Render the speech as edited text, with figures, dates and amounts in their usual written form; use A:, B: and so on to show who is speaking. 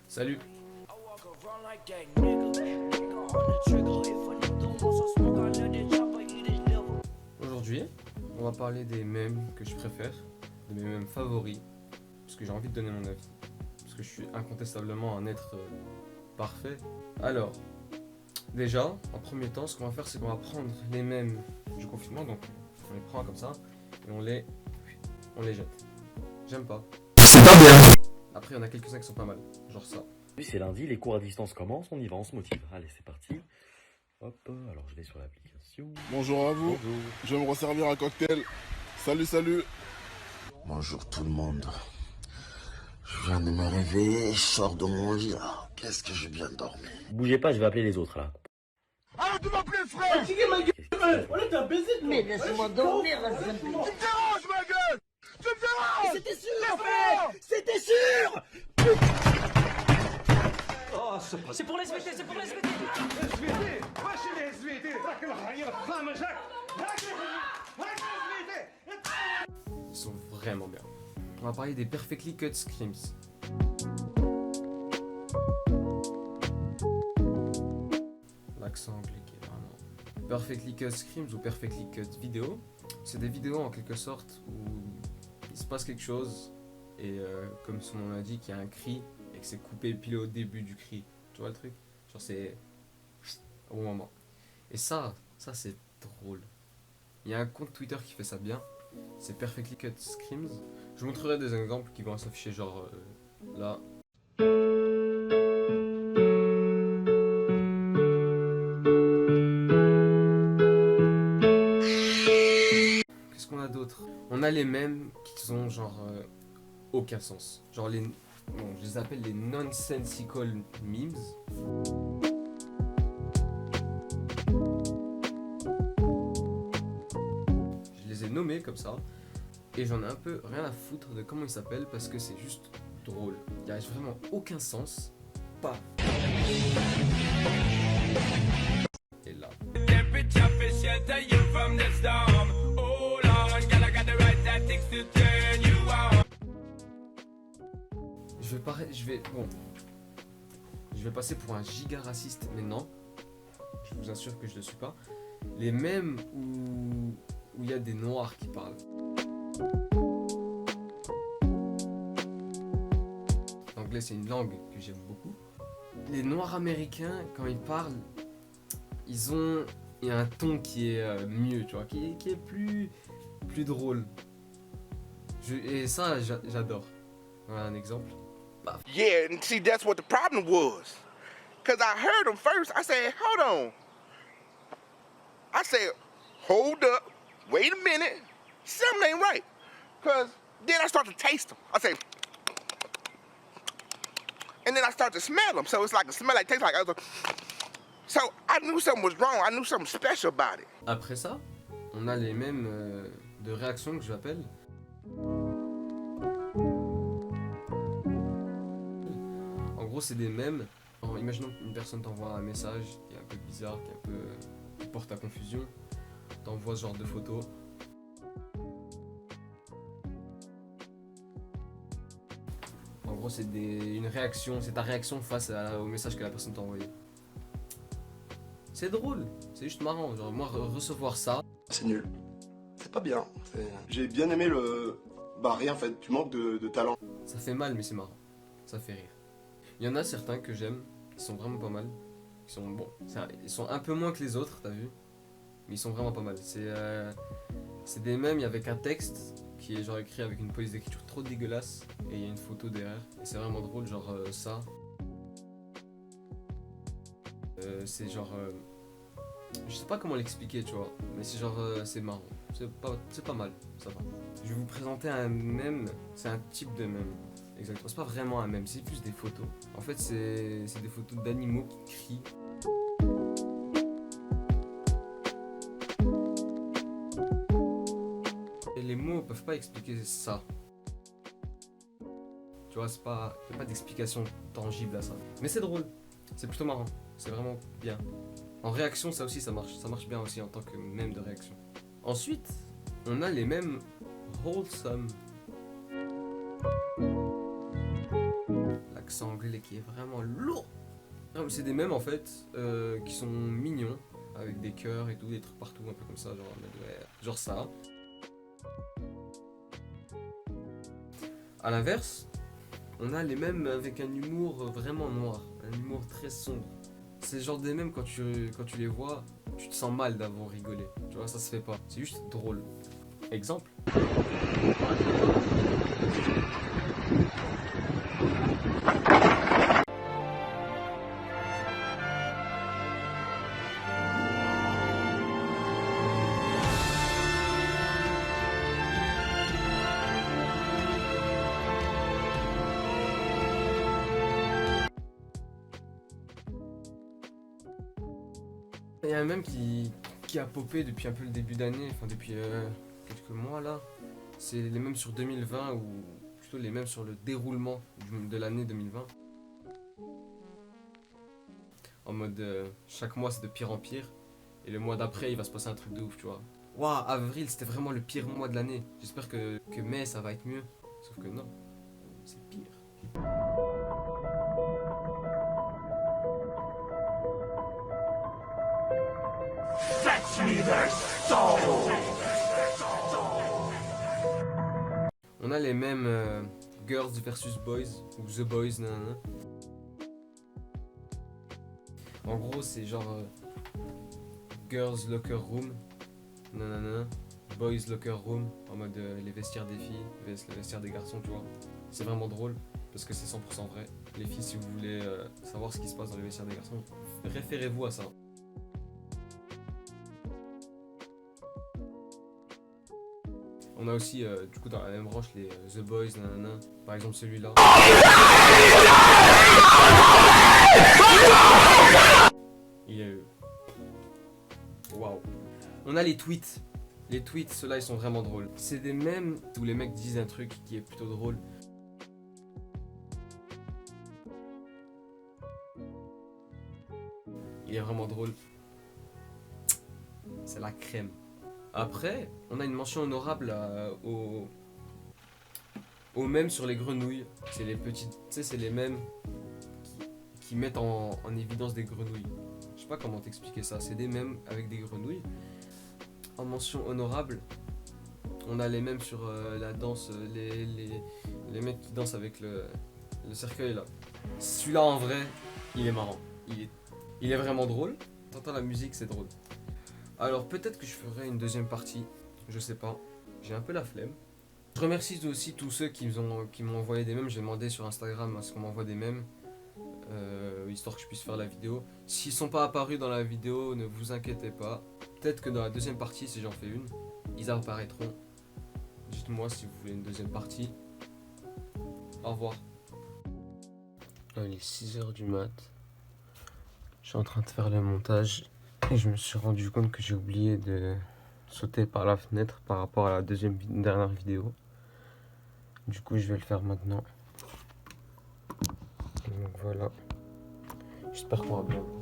A: Salut. Aujourd'hui, on va parler des mèmes que je préfère, de mes mèmes favoris, parce que j'ai envie de donner mon avis, parce que je suis incontestablement un être parfait. Alors, déjà, en premier temps, ce qu'on va faire, c'est qu'on va prendre les mèmes du confinement, donc on les prend comme ça, et on les jette. J'aime pas. C'est pas bien. Après, il y en a quelques-uns qui sont pas mal, genre ça.
B: C'est lundi, les cours à distance commencent, on y va, on se motive. Allez, c'est parti. Hop, alors je vais sur l'application.
C: Bonjour à vous.
B: Bonjour.
C: Je vais me resservir un cocktail. Salut, salut.
D: Bonjour tout le monde. Je viens de me réveiller, je sors de mon lit. Ah, qu'est-ce que j'ai bien dormi.
B: Bougez pas, je vais appeler les autres là.
C: Arrête de m'appeler frère.
E: Mais laisse-moi dormir, la
C: Tu me déranges ma gueule. Tu me déranges.
E: C'était sûr, en fait. C'était sûr.
F: C'est pour les SVT, c'est pour les SVT.
A: Ils sont vraiment bien. On va parler des Perfectly Cut Screams. L'accent anglais qui est vraiment... Perfectly Cut Screams ou Perfectly Cut Video, c'est des vidéos en quelque sorte où il se passe quelque chose et comme son nom l'indique, il y a un cri et que c'est coupé pile au début du cri. Tu vois le truc? Genre c'est au bon moment. Et ça c'est drôle. Il y a un compte Twitter qui fait ça bien. C'est Perfectly Cut Screams. Je vous montrerai des exemples qui vont s'afficher genre là. Qu'est-ce qu'on a d'autre? On a les mêmes qui ont genre aucun sens. Genre les... Bon, je les appelle les nonsensical memes. Je les ai nommés comme ça. Et j'en ai un peu rien à foutre de comment ils s'appellent parce que c'est juste drôle. Il n'y a vraiment aucun sens. Pas. Et là. Je vais passer pour un giga raciste, mais non. Je vous assure que je ne le suis pas. Les mêmes où il y a des noirs qui parlent. L'anglais c'est une langue que j'aime beaucoup. Les noirs américains quand ils parlent, il y a un ton qui est mieux, tu vois, qui est plus drôle. Et ça j'adore. Voilà un exemple.
G: Yeah, and see, that's what the problem was. Because I heard them first. I said, hold on. I said, hold up. Wait a minute. Something ain't right. Because then I start to taste them. I say, and then I start to smell them. So it's like a smell like, tastes like other. So I knew something was wrong. I knew something special about it.
A: Après ça, on a les mêmes de réaction que j'appelle. En gros, c'est des mèmes. Imaginons qu'une personne t'envoie un message qui est un peu bizarre, qui porte à confusion. T'envoies ce genre de photo. En gros, c'est une réaction, c'est ta réaction face au message que la personne t'a envoyé. C'est drôle, c'est juste marrant. Genre, moi, recevoir ça.
H: C'est nul. C'est pas bien. J'ai bien aimé le... Bah rien en fait, tu manques de talent.
A: Ça fait mal, mais c'est marrant. Ça fait rire. Il y en a certains que j'aime, qui sont vraiment pas mal. Qui sont bons. Ils sont un peu moins que les autres, t'as vu? Mais ils sont vraiment pas mal. C'est des mèmes avec un texte qui est genre écrit avec une police d'écriture trop dégueulasse. Et il y a une photo derrière. Et c'est vraiment drôle, genre ça. C'est genre... je sais pas comment l'expliquer, tu vois. Mais c'est genre... c'est marrant. C'est pas mal, ça va. Je vais vous présenter un mème. C'est un type de mème. Exactement, c'est pas vraiment un mème, c'est plus des photos. En fait, c'est des photos d'animaux qui crient. Et les mots peuvent pas expliquer ça. Tu vois, y a pas d'explication tangible à ça. Mais c'est drôle, c'est plutôt marrant, c'est vraiment bien. En réaction, ça aussi, ça marche bien aussi en tant que mème de réaction. Ensuite, on a les mêmes wholesome. l'accent anglais qui est vraiment lourd. C'est des mèmes en fait qui sont mignons, avec des cœurs et tout, des trucs partout, un peu comme ça, genre, ouais, genre ça. A l'inverse, on a les mèmes avec un humour vraiment noir, un humour très sombre. C'est le genre des mèmes quand tu les vois, tu te sens mal d'avoir rigolé. Tu vois, ça se fait pas, c'est juste drôle. Exemple. Il y a un mème qui a popé depuis un peu le début d'année, enfin depuis quelques mois là. C'est les mèmes sur 2020 ou plutôt les mèmes sur le déroulement de l'année 2020. En mode chaque mois c'est de pire en pire et le mois d'après il va se passer un truc de ouf, tu vois. Waouh, avril c'était vraiment le pire mois de l'année. J'espère que mai ça va être mieux. Sauf que non, c'est pire. On a les mêmes Girls versus Boys ou The Boys, nanana. En gros, c'est genre Girls Locker Room, nanana, Boys Locker Room, en mode les vestiaires des filles, les vestiaires des garçons, tu vois. C'est vraiment drôle parce que c'est 100% vrai. Les filles, si vous voulez savoir ce qui se passe dans les vestiaires des garçons, référez-vous à ça. On a aussi, du coup, dans la même branche, les The Boys, nanana. Par exemple, celui-là. Il est... Waouh. On a les tweets. Les tweets, ceux-là, ils sont vraiment drôles. C'est des mèmes où les mecs disent un truc qui est plutôt drôle. Il est vraiment drôle. C'est la crème. Après, on a une mention honorable aux mèmes sur les grenouilles. C'est les petites, tu sais, c'est les mèmes qui mettent en évidence des grenouilles. Je sais pas comment t'expliquer ça. C'est des mèmes avec des grenouilles. En mention honorable, on a les mèmes sur la danse, les mecs qui dansent avec le cercueil là. Celui-là en vrai, il est marrant. Il est vraiment drôle. T'entends la musique, c'est drôle. Alors peut-être que je ferai une deuxième partie, je sais pas, j'ai un peu la flemme. Je remercie aussi tous ceux qui m'ont envoyé des mèmes, j'ai demandé sur Instagram à ce qu'on m'envoie des mèmes, histoire que je puisse faire la vidéo. S'ils sont pas apparus dans la vidéo, ne vous inquiétez pas. Peut-être que dans la deuxième partie, si j'en fais une, ils apparaîtront. Dites-moi si vous voulez une deuxième partie. Au revoir. Il est 6h du mat. Je suis en train de faire le montage. Et je me suis rendu compte que j'ai oublié de sauter par la fenêtre par rapport à la dernière vidéo. Du coup, je vais le faire maintenant. Donc voilà. J'espère qu'on va bien voir.